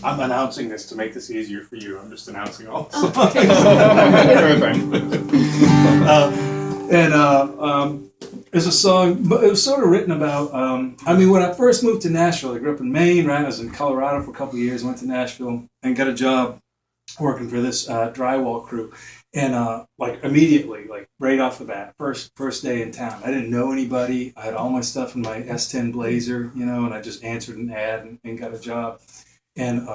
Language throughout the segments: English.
I'm announcing this to make this easier for you. I'm just announcing all the songs. There's a song, but it was sort of written about, when I first moved to Nashville, I grew up in Maine, right? I was in Colorado for a couple of years, went to Nashville and got a job working for this drywall crew. And immediately, right off the bat, first day in town, I didn't know anybody. I had all my stuff in my S10 Blazer, and I just answered an ad and got a job. And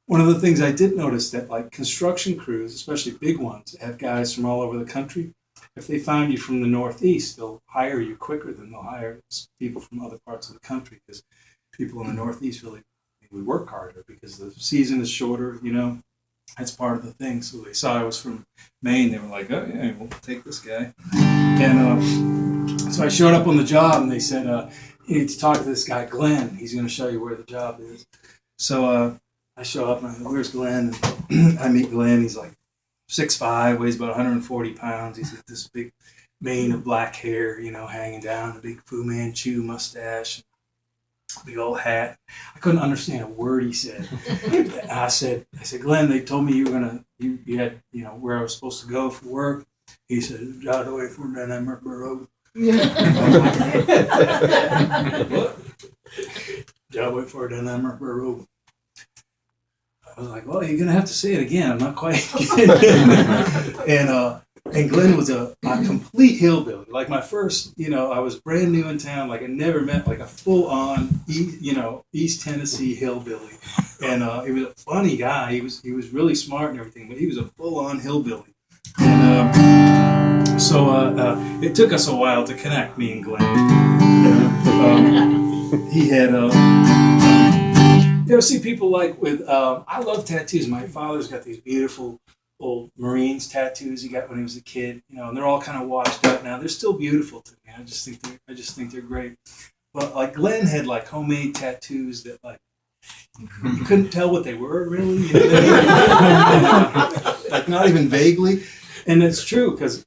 one of the things I did notice that construction crews, especially big ones, have guys from all over the country. If they find you from the Northeast, they'll hire you quicker than they'll hire people from other parts of the country, because people in the Northeast really we work harder because the season is shorter, That's part of the thing. So they saw I was from Maine. They were like, oh, yeah, we'll take this guy. And so I showed up on the job, and they said, you need to talk to this guy, Glenn. He's going to show you where the job is. So I show up, and I go, where's Glenn? And I meet Glenn. He's like 6'5", weighs about 140 pounds. He's got this big mane of black hair, hanging down, a big Fu Manchu mustache, big old hat. I couldn't understand a word he said. And I said, Glenn, they told me you had, where I was supposed to go for work. He said, "Drive away from that road." What? Drive away for that road. I was like, well, you're gonna have to say it again. I'm not quite getting it. And Glenn was a complete hillbilly. Like my first, I was brand new in town. Like I never met a full-on, East Tennessee hillbilly. And he was a funny guy. He was really smart and everything, but he was a full-on hillbilly. And so it took us a while to connect, me and Glenn. He had. You ever see people with? I love tattoos. My father's got these beautiful old Marines tattoos he got when he was a kid, and they're all kind of washed out now. They're still beautiful to me. I just think they're great. But Glenn had homemade tattoos that you couldn't tell what they were really, not even vaguely. And it's true because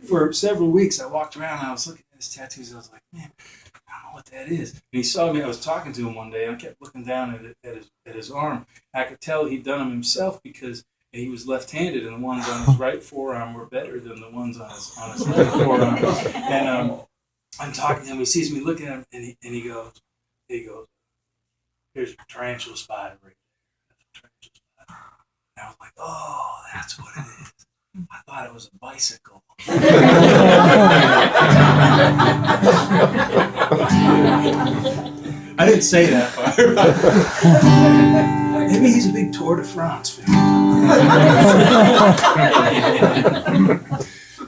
for several weeks I walked around and I was looking at his tattoos. And I was like, man, I don't know what that is. And he saw me. I was talking to him one day, and I kept looking down at his arm. I could tell he'd done them himself because he was left-handed, and the ones on his right forearm were better than the ones on his left forearm. And I'm talking to him. He sees me looking at him, and he goes, "Here's a tarantula spider right there. That's a tarantula spider." And I was like, "Oh, that's what it is." I thought it was a bicycle. I didn't say that part. Maybe he's a big Tour de France fan.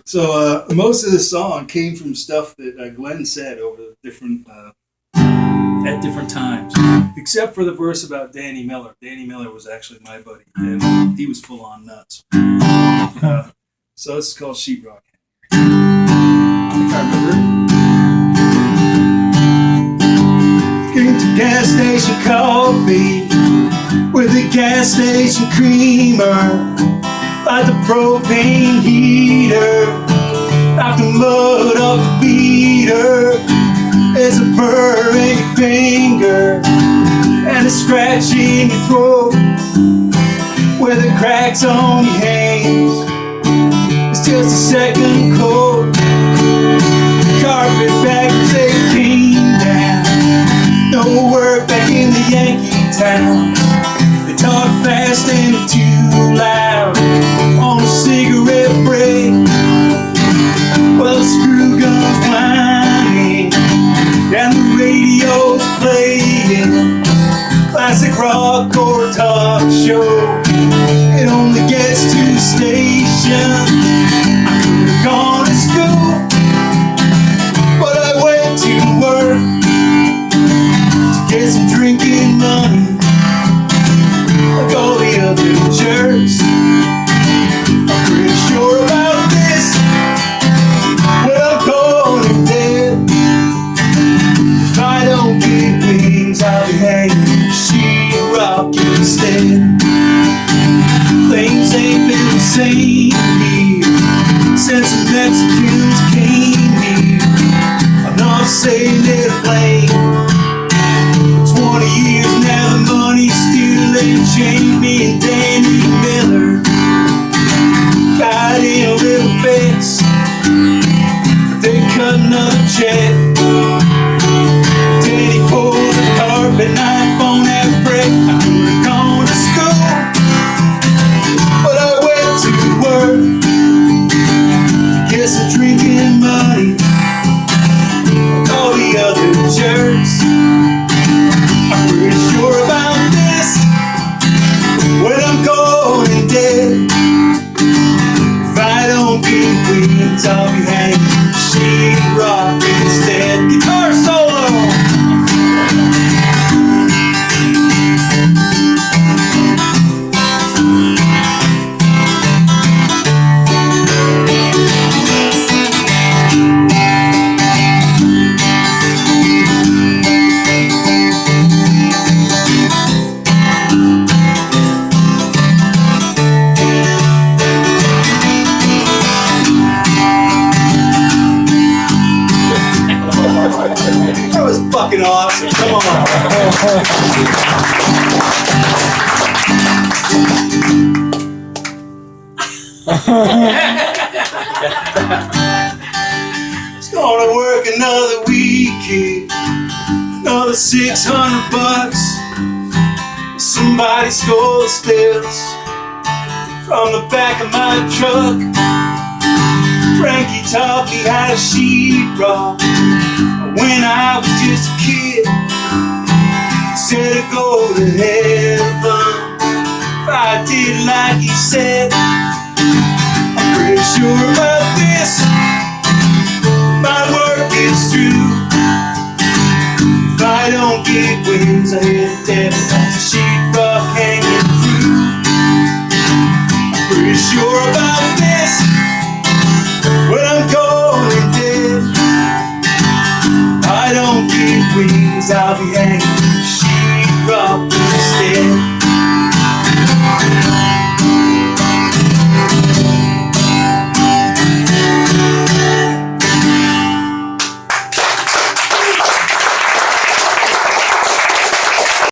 So most of the song came from stuff that Glenn said over different at different times, except for the verse about Danny Miller. Danny Miller was actually my buddy, and he was full on nuts. So this is called Sheetrock Hanger. I think I remember it. Drink the gas station coffee with a gas station creamer, like the propane heater, like the mud off the beater. There's a burr in your finger and a scratch in your throat where the cracks on your hands. It's just a second coat. Carpetbaggers, they came down. No work back in the Yankee town. They talk fast and too loud on a cigarette break. Well, the screw guns whining and the radio's playing classic rock or talk show. It only gets two stations. I could Jamie and Danny Miller got in a little fix. They cut another check. Danny pulled a carpet knife on that brick. I could have gone to school, but I went to work to get some drinking money with all the other jerks. I'm pretty sure about this, when I'm going dead. If I don't get wings, I'll be hanging sheetrock instead. Guitar solo! That was fucking awesome. Come on. It's gonna work another week, another $600. Somebody stole the steps from the back of my truck. Frankie taught me how to sheetrock when I was just a kid. Said to go to heaven if I did like he said. I'm pretty sure about this, my work is through. If I don't get wings, I hit the devil. That's a sheetrock hanging through. I'm pretty sure about this, when I'm going dead. I don't get wings, I'll be hanging.